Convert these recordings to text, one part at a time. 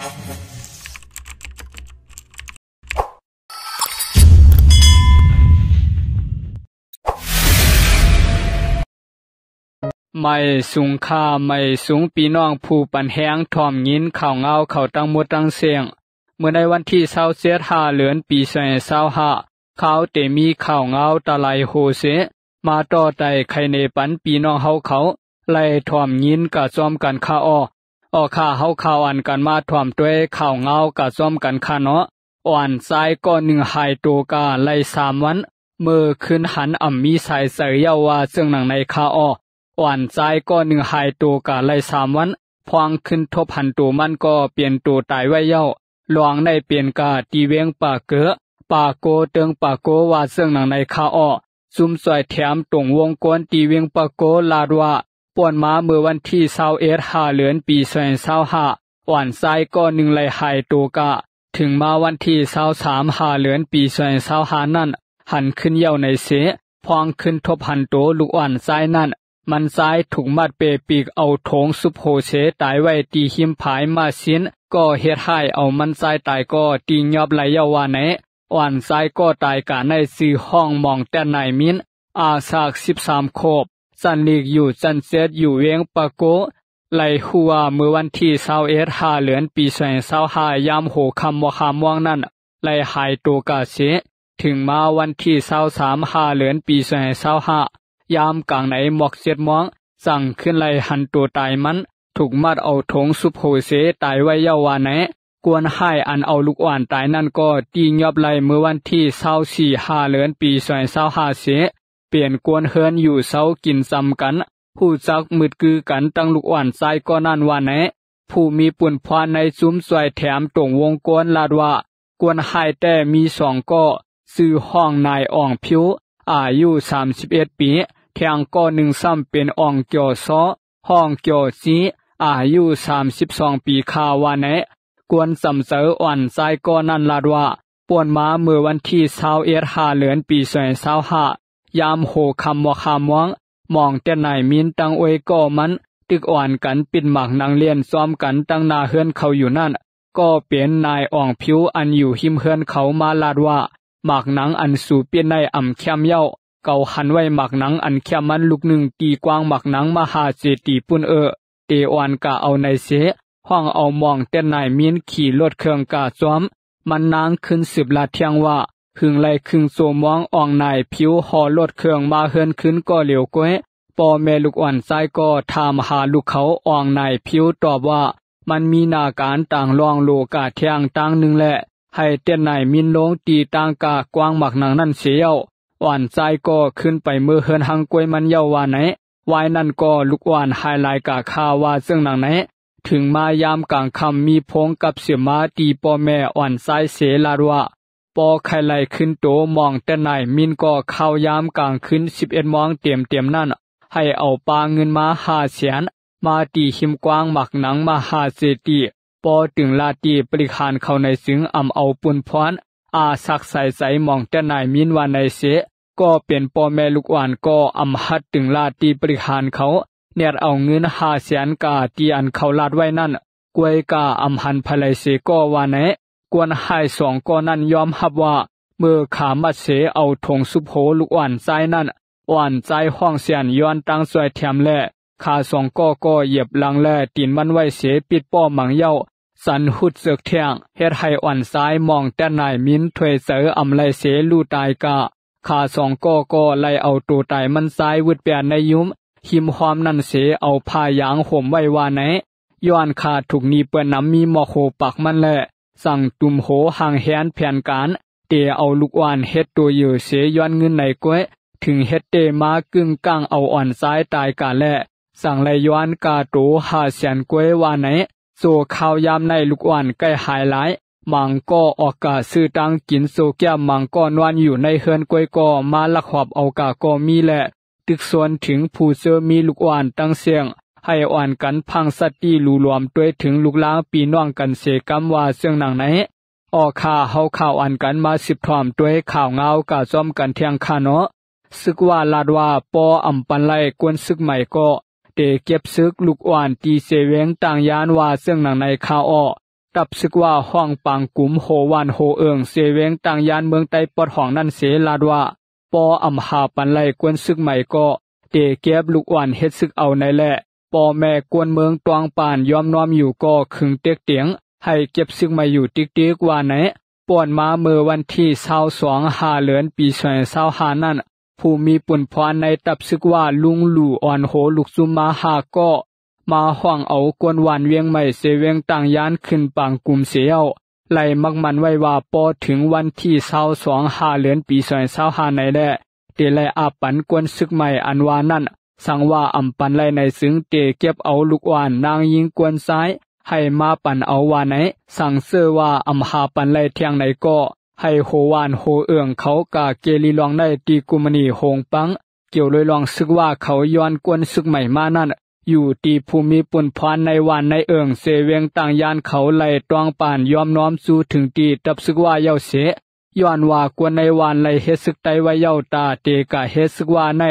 ไม่สูงค่าไม่สูงพี่น้องผู้ปันแหงถ่อมยินข่าวเงาเขาตั้งหมดตั้งเสียงเมื่อในวันที่27เดือนปี2025เขาเตมีข่าวเงาตะไลโฮเสมาต่อไต่ไข่ในปันพี่น้องเฮาเขาไล่ถ่อมยินกะจอมกันค่าอ้อค่าเฮาข่าวอันกันมาถ่อมด้วยข่าวเงากะจอมกันค่าเนาะอ่อนซ้ายก็1หายตัวกาไล่3วันเมื่อขึ้นหันมีสายเสยเยาว่าซึ่งหนังในค่าอ้ออ่อนใจก็1หายตัวกาไล่3วันพวางขึ้นทบหันตัวมันก็เปลี่ยนตัวตายไว้เย้าหลวงในเปลี่ยนกาตีเวงป่าเกอป่าโกเติงป่าโกว่าซึ่งหนังในคาอ้อซุ่มสวยแถมตรงวงกวนตีเวงป่าโกลาดว่าป่วนมาเมื่อวันที่21เดือนปี2025อ่อนใจก็1ไล่หายตัวกาถึงมาวันที่23เดือนปี2025นั่นหันขึ้นเย้าในเสพวางขึ้นทบหันตัวลูกอ่อนใจนั่นมันซ้ายถูกมัดเปปีกเอาถงสุบโหเสตายไว้ตีหิมผายมาสินก็เฮ็ดให้เอามันซ้ายตายก็ตียอบไหลเยาวาไหนอ่อนซ้ายก็ตายกะในซื้อห้องมองแต่ไหนมินอาสาก13โคบสันลีกอยู่จันเซตอยู่เวียงปะโกไหลหัวเมื่อวันที่21เดือนปี2025ยามโหคำว่าคำว่างนั่นไหลหายตัวกะเสถึงมาวันที่23เดือนปี2025ยามกลางในหมอก7 โมงสั่งขึ้นไล่หันตัวตายมันถูกมัดเอาถงสุบโหเสตายไว้เยาวาไหนกวนให้อันเอาลูกอ่อนตายนั่นก็ตียอบไล่เมื่อวันที่24เดือนปี2025เสเปลี่ยนกวนเฮือนอยู่เสากินซ้ำกันผู้จักมืดกือกันตั้งลูกอ่อนใจก็นั่นว่าไหนผู้มีปุ่นพานในซุ้มสวยแถมตรงวงกวนลาดว่ากวนให้แต่มี2ก็ซื้อห้องนายอ่องผิวอายุ31 ปีแทงก็1ซ้ำเป็นอ่องเกี่ยวซ้อห้องเกี่ยวจีอายุ32 ปีคาวาไหนกวนสำเสออ่อนใจก็นั่นลาดว่าป่วนมาเมื่อวันที่21เดือนปี2025ยามโหคำว่าคำวังมองแต่ไหนมินตั้งอวยก็มันตึกอ่อนกันปิดหมักนางเลียนซ้อมกันตั้งนาเฮือนเขาอยู่นั่นก็เป็นนายอ่องผิวอันอยู่หิมเฮือนเขามาลาดว่าหมักหนังอันสู่เปลี่ยนในแคมเย้าเก่าหันไว้หมักหนังอันแคมมันลูก1ตีกว้างหมักหนังมหาเจตีปุ่นเตอ่อนกะเอาในเสห้องเอามองแต่ไหนมินขี่รถเครื่องกะซ้อมมันนางขึ้น10 ลาเที่ยงว่าหึงไล่ครึ่งโซมองอ่องนายผิวหอรถเครื่องมาเฮือนขึ้นก็เหลียวก้วยปอแม่ลูกอ่อนใจก็ถามหาลูกเขาอ่องนายผิวตอบว่ามันมีนาการต่างรองโลกาเที่ยงต่างหนึ่งแหละให้เต้นไหนมินลงตีต่างกะกว้างหมักหนังนั่นเสียวอ่อนใจก็ขึ้นไปเมื่อเฮือนหังกวยมันเยาว่าไหนวายนั่นก็ลูกอ่อนไฮไลท์กะคาว่าซึ่งหนังไหนถึงมายามกลางคำมีพงกับเสียมาตีปอแม่อ่อนใจเสลาดัวปอไข่ไหลขึ้นโตมองแต่ไหนมินก็เข้ายามกลางขึ้น11 โมงเต็มนั่นให้เอาปาเงินมา500,000มาตีหิมกว้างหมักหนังมา5 เจตีปอถึงลาตีปริคานเข้าในซึ่งเอาปุ่นพรอาสักใส่มองแต่ไหนมินว่าในเสก็เป็นปอแม่ลูกอ่อนก็หัดถึงลาตีปริคานเขาเนียดเอาเงิน500,000กาตีอันเขาลาดไว้นั่นกวยกาหันภายเสก็ว่าไหนกวนให้2ก็นั่นยอมรับว่าเมื่อขามัดเสเอาถงสุบโหลูกอ่อนใจนั่นอ่อนใจห้องเสียนย้อนตั้งสวยแถมแลขา2ก็เหยียบหลังแลตีนมันไว้เสปิดป้อหมังเย้าสันหุดเสือกเที่ยงเฮ็ดให้อ่อนซ้ายมองแต่นายมินถวยเสอไลเสลู่ตายกะขา2ก็ไล่เอาตัวตายมันซ้ายวึดเปียนในยุ้มหิมหอมนั่นเสเอาผ้ายางห่มไว้ว่าไหนย้อนขาถูกนีเปิ้นน้ำมีหมอกโหปักมันแลสั่งตุ่มโหห่างแหนแผนการเตเอาลูกอ่อนเฮ็ดตัวอยู่เสย้อนเงินในก้วยถึงเฮ็ดเตมากึ่งกลางเอาอ่อนซ้ายตายกาแลสั่งไลย้อนกาโต500,000ก้วยว่าไหนโซข้าวยามในลูกอ่อนใกล้หายหลายมังก็ออกกาซื้อตังกินโซแก้มมังก็นอนอยู่ในเฮือนก้วยก็มาลักหอบเอากาก็มีแหละตึกส่วนถึงผู้เจอมีลูกอ่อนตั้งเสียงให้อ่อนกันพังสติหลูรวมด้วยถึงลูกล้างปีน้องกันเสกำว่าเสื่องหนังไหนออกข่าเฮาข่าวอ่านกันมา10 ถ่อมด้วยข่าวเงากะซ้อมกันเที่ยงคาเนาะซึกว่าลาดว่าปอปันไลกวนซึกใหม่ก็เตเก็บซึกลูกอ่อนตีเสเวงต่างยานว่าเสื่องหนังในข่าวออก ตับซึกว่าห้องปังกุมโหวานโหเอิงเสเวงต่างยานเมืองใต้ปอดห้องนั่นเสลาดว่าปออำหาปันไลกวนซึกใหม่ก็เตเก็บลูกอ่อนเฮ็ดซึกเอาในแหละปอแม่กวนเมืองตวงปานยอมน้อมอยู่ก็ขึงเต็กเตียงให้เก็บซึกใหม่อยู่ติ๊กๆว่าไหนป่วนมาเมื่อวันที่22หาเดือนปี2025นั้นผู้มีปุ่นพรในตับซึกว่าลุงหลู่อ่อนโหลูกซุมมาหาก็มาห้องเอากวนหวานเวียงใหม่เสเวียงต่างยานขึ้นปางกลุ่มเสียวไล่มักมันไว้ว่าปอถึงวันที่22หาเดือนปี2025ในแลเตไลอาปันกวนซึกใหม่อันว่านั้นสังว่าอำปันไลในซึ่งเตเก็บเอาลูกหวานนางยิงกวนซ้ายให้มาปันเอาว่าไหนสั่งเสื้อว่าอำหาปันไลเทียงไหนก็ให้โหวานโหเอื้องเขากาเกลีลองได้ตีกุมณีโหงปังเกี่ยวเลยลองซึกว่าเขาย้อนกวนซึกใหม่มานั่นอยู่ตีภูมิปุ่นพรในวานในเอื้องเสเวียงต่างยานเขาไล่ตวงป่านยอมน้อมสู่ถึงตีตับซึกว่าเย้าเสย้อนว่ากวนในวานไล่เฮ็ดซึกไตไว้เย้าตาเตกะเฮ็ดซึกว่าใน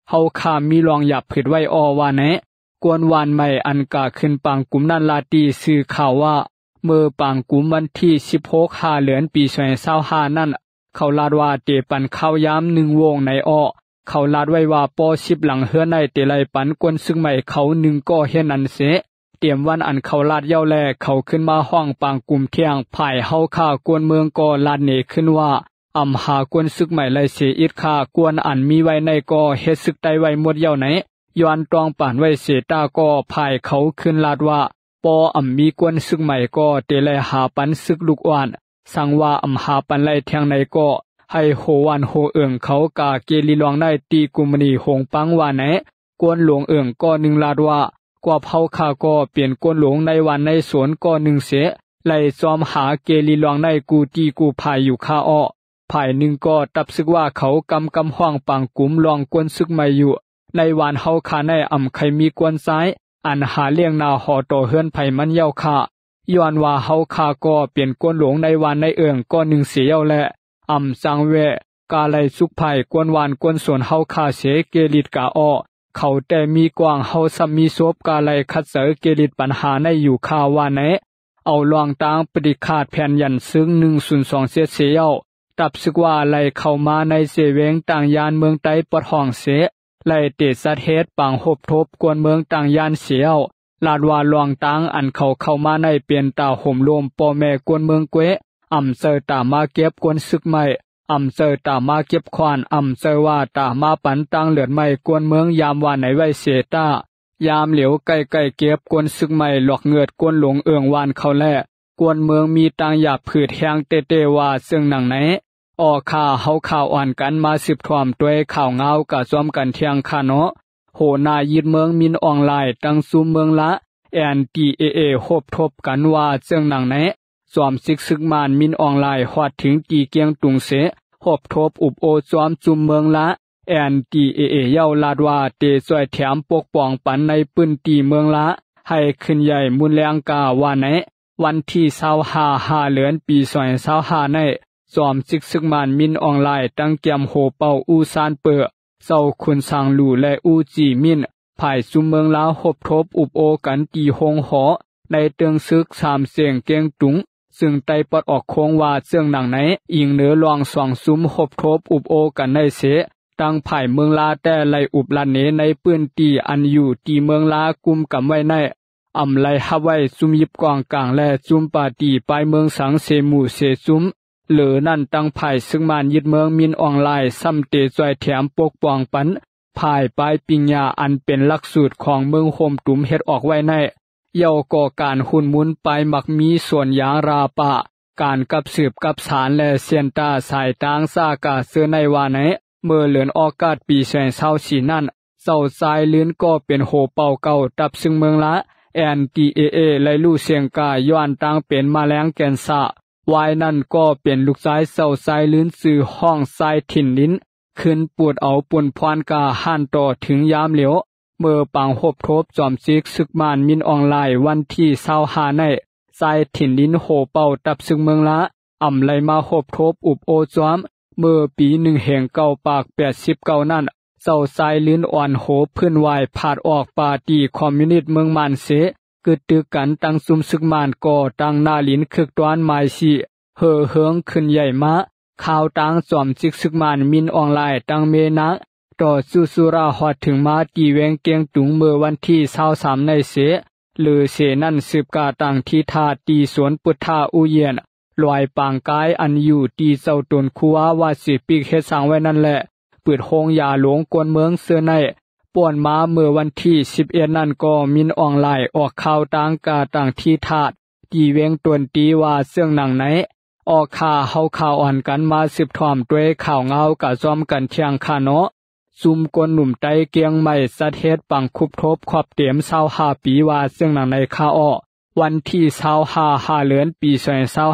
เฮาข้ามีลองหยับผิดไว้อว่าไหนกวนวานใหม่อันกาขึ้นปางกุมนันลาตีสื่อข่าวว่าเมื่อปางกุมวันที่16หาเดือนปี2025นั้นเขาลาดว่าเตปันข้าวยาม1วงในเขาลาดไว้ว่าปอ10หลังเฮือในเตไลปันกวนซึ่งใหม่เขา1ก็เฮ็ดนั้นเสเตรียมวันอันเขาลาดเย้าแลเขาขึ้นมาห้องปางกุมเที่ยงภายเฮาข้ากวนเมืองก็ลาดเนขึ้นว่าอำหากวนซึกใหม่ไลเสอิดค่ากวนอันมีไว้ในก็เฮ็ดซึกไตไว้หมดเย้าไหนย้อนตองป่านไว้เสตาก็ภายเขาขึ้นลาดว่าปออำมีกวนซึกใหม่ก็เตไลหาปันซึกลูกอ่อนสั่งว่าอำหาปันไลเทียงในก็ให้โหวันโหเอิงเขากาเกลีลองได้ตีกุมณีหงปังว่าไหนกวนหลวงเอิงก็1ลาดว่ากว่าเผาข้าก็เปลี่ยนกวนหลวงในวันในสวนก็1เสไล่ซ้อมหาเกลีลองได้กูตีกูภายอยู่ค่าภาย1ก็ตับซึกว่าเขากำห้องปังกุมลองกวนซึกใหม่อยู่ในวานเฮาคาในอำใครมีกวนซ้ายอันหาเลี้ยงนาหอต่อเฮือนไผมันเย้าค่าย้อนว่าเฮาคาก็เปลี่ยนกวนหลวงในวานในเอิงก็1เสียวและอำสังเวกาไลสุกไผกวนวานกวนสวนเฮาคาเสเกลิดกาเขาแต่มีกว้างเฮาซัมมีซบกาไลคัดเสเกลิดปัญหาในอยู่ค่าว่าไหนเอาลองตางปฏิคาดแผ่นยันซึ่ง102เสียวตับซึกว่าไล่เข้ามาในเสเวงต่างยานเมืองใต้ปอดห้องเสไล่เตสัดเฮ็ดปังหบทบกวนเมืองต่างยานเสียวลาดว่าลองตางอันเข้ามาในเปลี่ยนตาห่มลมปอแม่กวนเมืองเกวอำเซอตามาเก็บกวนซึกใหม่อำเซอตามาเก็บควานอำเซอว่าตามาปันตังเหลือดใหม่กวนเมืองยามว่าไหนไว้เสตายามเหลียวใกล้ๆเก็บกวนซึกใหม่หลอกเงือดกวนหลงเอืองวานเขาแลกวนเมืองมีตังหยาบผืดแหงเตว่าซึ่งหนังไหนข่าเฮาข่าวอ่อนกันมาสืบถ่อมด้วยข่าวเงากะซ้อมกันเที่ยงค่ะเนาะโหนายิดเมืองมินออนไลน์ตั้งซูเมืองละNDAA หบทบกันว่าซึ่งหนังไหนสวมซึกมานมินออนไลน์ฮอดถึงตีเกียงตุงเสหบทบอุบโอสวมจุมเมืองละNDAA เย้าลาดว่าเตสวยแถมปกป้องปันในปืนตีเมืองละให้ขึ้นใหญ่มุนแรงกาว่าไหนวันที่25เดือนปี2025ในสวมซึกมานมินออนไลน์ตั้งเกียมโหเป่าอูซานเปอเศร้าคุณสังหลู่และอูจีมินภายซุมเมืองลาวหบทบอุบโอกันตีหงหอในเตืองซึก3เสียงเกียงตุงซึ่งไตปอดออกโค้งว่าเสื่องหนังไหนอิงเหนือลอง2ซุมหบทบอุบโอกันในเสตั้งภายเมืองลาแต่ไลอุบลานเนในปืนตีอันอยู่ตีเมืองลากุมกำไว้ในอำไลฮับไว้ซุมยิบกองกลางและซุมปาตีปลายเมืองสังเสมูเสซุมเหลือนั่นตั้งภายซึ่งมานยึดเมืองมินออนไลน์ซ้ำเตจอยแถมปกป้องปันภายปลายปิญญาอันเป็นหลักสูตรของเมืองโฮมตุมเฮ็ดออกไว้ในเย้าก่อการหุ่นมุนไปมักมีส่วนยางราปะการกับสืบกับสารและเซียนตาสายตางซากาเสื้อในวาไหนเมื่อเลือนออกาศปี2024นั่นเศร้าสายลื่นก็เป็นโหเป่าเก่าตับซึ่งเมืองละNDAA ไลลู่เสียงกาย้อนตังเป็นแมลงแกนซาวายนั่นก็เป็นลูกสายเศร้าสายลื่นสื่อห้องสายถิ่นลิ้นขึ้นปวดเอาปุ่นพรกาหันต่อถึงยามเหลียวเมื่อปังหบทบจอมซึกมานมินออนไลน์วันที่25ในสายถิ่นลิ้นโหเป่าตับซึ่งเมืองละอำไลมาหบทบอุบโอจอมเมื่อปี1แห่งเก่าปาก89นั่นเศร้าสายลื่นอ่อนโหพื้นวายผาดออกปาตีคอมมิวนิสต์เมืองมันเส กึดตึกกันตั้งซุมซึกมานก่อตั้งนาลินคึกตวนหมายสิเห่อเหิงขึ้นใหญ่มาข่าวตั้งจอมจิกซึกมานมินออนไลน์ตั้งเมนะต่อสู้สุราฮอดถึงมาตีเวงเกียงตุงเมื่อวันที่23ในเสหรือเสนั่นสืบกาตั้งที่ท่าตีสวนปุถาอุเยียนลอยปางกายอันอยู่ตีเจ้าตนคัวว่าสิปีกเฮ็ดสร้างไว้นั่นแหละเปิดโฮงยาหลวงกวนเมืองเสื้อในป่วนมาเมื่อวันที่11นั่นก็มินออนไลน์ออกข่าวต่างกาต่างที่ทาดตีเวงตวนตีว่าเสื่องหนังไหนออกข่าเฮาข่าวอ่อนกันมาสืบถอมด้วยข่าวเงากะซ้อมกันเที่ยงคาเนาะซุมกวนหนุ่มไตเกียงใหม่สัตเฮ็ดปังคุบทบขอบเตรียม25ปีว่าเสื่องหนังในข่าวออวันที่25เดือนปี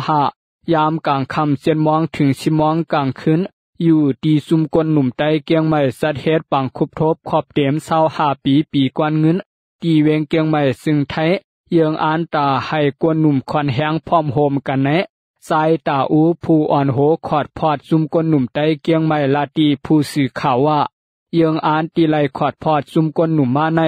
2025ยามกลางค่ำ7:00 นถึง10:00 นกลางคืนอยู่ที่ซุมกวนหนุ่มไตเกียงใหม่สัตเฮ็ดปังคุบทบขอบเตรียม25ปีกวนเงินที่เวงเกียงใหม่ซึ่งไทยเยืองอ่านตาให้กวนหนุ่มควันแหงพร้อมโฮมกันแนะสายตาอูผู้อ่อนโหขอดพอดซุมกวนหนุ่มไตเกียงใหม่ลาตีผู้สื่อข่าวว่าเยืองอ่านตีไลขอดพอดซุมกวนหนุ่มมาใน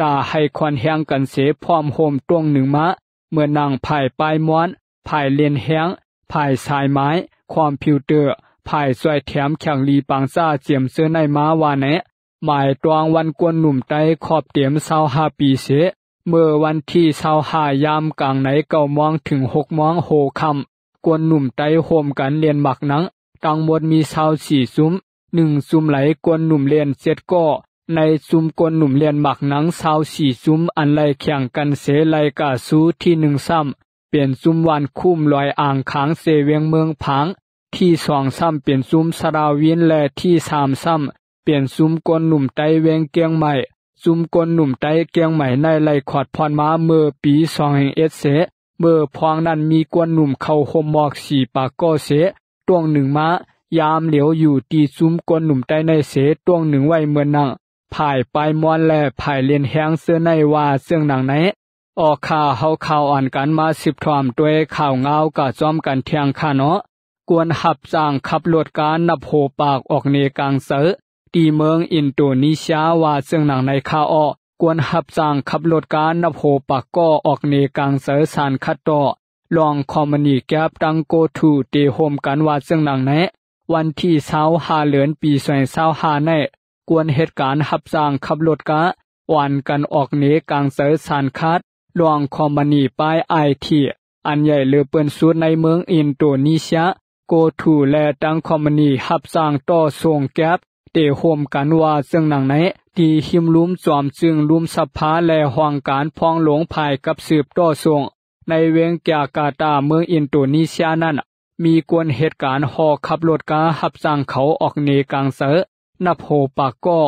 ตาให้ควันแหงกันเสพร้อมโฮมตวงหนึ่งมาเมื่อนางภายปลายม้วนภายเลียนแหงภายสายไม้คอมพิวเตอร์ภายสวยแถมแข่งลีปังซ่าเจียมเสื้อในม้าว่าแนะหมายตวงวันกวนหนุ่มไตขอบเตรียม25ปีเสเมื่อวันที่25ยามกลางไหน9 โมงถึง6 โมงโหค่ำกวนหนุ่มไตโฮมกันเรียนหมักหนังทั้งหมดมี24ซุ้ม1ซุ้มไหลกวนหนุ่มเรียน7ก่อในซุ้มกวนหนุ่มเรียนหมักหนัง24ซุ้มอันไล่แข่งกันเสไลกาซูที่1ซ้ำเปลี่ยนซุ้มวันคุ้มลอยอ่างค้างเสเวียงเมืองผางที่2ซ้ำเปลี่ยนซุ้มสราวินและที่3ซ้ำเปลี่ยนซุ้มกวนหนุ่มไตเวียงเกียงใหม่ซุ้มกวนหนุ่มไตเกียงใหม่ในไล่ขอดพรมาเมื่อปี2021เสเมื่อพองนั้นมีกวนหนุ่มเข้าห่มหมอก4ปากก็เสตวงหนึ่งมายามเหลียวอยู่ที่ซุ้มกวนหนุ่มไตในเสตวงหนึ่งไว้เมื่อนังภายปลายมวนและภายเลียนแหงเสื้อในว่าเสื่องหนังไหนออกข่าวเฮาข่าวอ่านกันมา10ถอมด้วยข่าวเงากะจ้อมกันเที่ยงค่ะเนาะกวนหับจ้างขับรถการนับโหปากออกเนกลางเสตีเมืองอินโดนีเซียว่าเสื่องหนังในข่าวกวนหับจ้างขับรถการนับโหปากก็ออกเนกลางเสสารคัดต่อลองคอมมานีแกบตังโกทูเตโฮมกันว่าเสื่องหนังไหนวันที่25เดือนปี2025ในกวนเหตุการณ์หับจ้างขับรถกะวันกันออกเนกลางเสสารคัดลองคอมมานีป้ายไอทีอันใหญ่เหลือเปิ้นสุดในเมืองอินโดนีเซียโกทูและตังคอมมานีหับจ้างต่อส่งแก๊บเตโฮมกันว่าซึ่งหนังไหนที่หิมลุ่มจอมจึงลุ่มสภาและห่วงการพองหลงภายกับสืบต่อส่งในเวงจาการ์ตาเมืองอินโดนีเซียนั้นมีกวนเหตุการณ์หอขับรถกาหับจ้างเขาออกเนกลางเสนับโหปากก็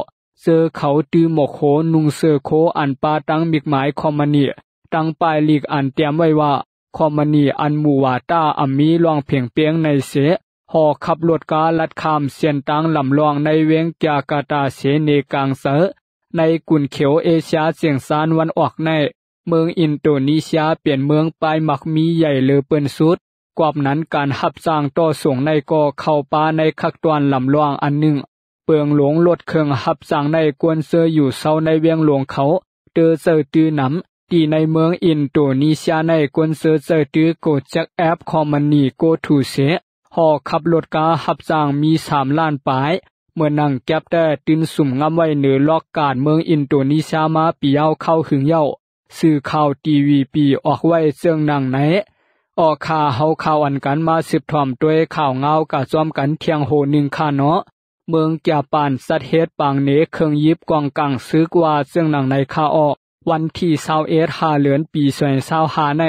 เสือเขาตือหมกโหนุงเสือโคอันปาตั้งมิกหมายคอมมานีตั้งป้ายลีกอันเตรียมไว้ว่าคอมมานีอันหมู่วาต้าอัมมีลองเพียงเปียงในเสหอขับรถกาลัดคามเสียนตังลำลองในเวงจาการ์ตาเสเนกลางเสในกุนเขียวเอเชียเสียงซานวันออกในเมืองอินโดนีเซียเปลี่ยนเมืองปลายมักมีใหญ่เลอเปิ้นสุดกว่านั้นการหับจ้างต่อส่งในก็เข้าป่าในคักตวนลำลองอันหนึ่งเปิงหลวงรถเครื่องหับจ้างในกวนเซออยู่เซาในเวียงหลวงเขาเตอเซอตือน้ำที่ในเมืองอินโดนีเซียในกวนเซอตือโกจักแอปคอมมานีโกทูเสหอขับรถกาหับจ้างมี3 ล้านปลายเมื่อนั่งแก็บแต่ตินสุ่มงำไว้เหนือล็อกการเมืองอินโดนีเซียมาปีเอาเข้าหึงเย้าสื่อข่าวทีวีปีออกไว้เสื่องหนังไหนออกข่าเฮาข่าวอันกันมา10ถอมด้วยข่าวเงากะจ้อมกันเที่ยงโห1ค่ะเนาะเมืองแก่ปานสัตเฮ็ดปางเนเครื่องยิบกองกังซึกว่าเสื่องหนังในข่าวออกวันที่21เดือนปี2025ใน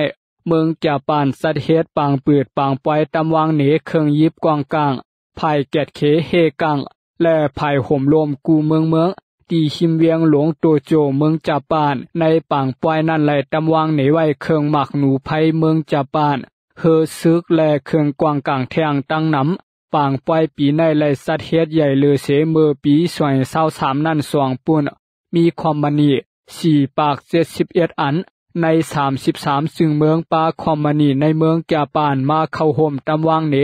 เมืองแก่ปานสัตเฮ็ดปางเปิดปางปล่อยตำวางเนเครื่องยิบกองกังภายแกดเขเฮกังและภายห่มลมกูเมืองตีหิมเวียงหลวงโตโจเมืองจาปานในปางปล่อยนั่นไหลตำวางเหนไว้เครื่องหมักหนูไพเมืองจาปานเฮอซึกและเครื่องกวางกลางแทงตั้งน้ำปางปล่อยปีในไหลสัตเฮ็ดใหญ่เลอเสเมื่อปี2023นั่น2ปุ่นมีคอมมานี4ปาก71อันใน33ซึ่งเมืองปาคอมมานีในเมืองจาปานมาเข้าห่มตำวางเหน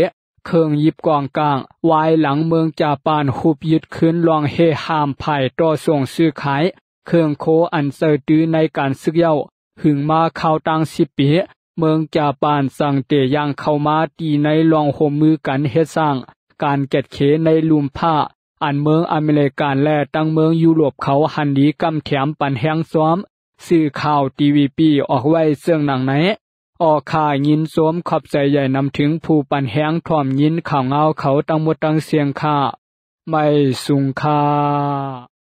เครื่องยิบกองกลางวายหลังเมืองจาปานหุบยึดขึ้นลองเฮหามไผ่ต่อส่งซื้อขายเครื่องโคอันเซอร์ตื้อในการซึกเย้า หึงมาข่าวตัง10 ปีเมืองจาปานสั่งเตยังเข้ามาตีในลองโฮมมือกันเฮ็ดสร้างการแกดเขในลุมผ้าอันเมืองอเมริกันและตั้งเมืองยุโรปเขาหันดีกำแถมปันแห้งซ้อมสื่อข่าวทีวีปีออกไว้เสื่องหนังไหนออกข่ายินสวมขอบใจใหญ่นำถึงผู้ปันแห้งถ่อมยินข่าวเงาเขาตั้งหมดตั้งเสียงค่าไม่สุงค่า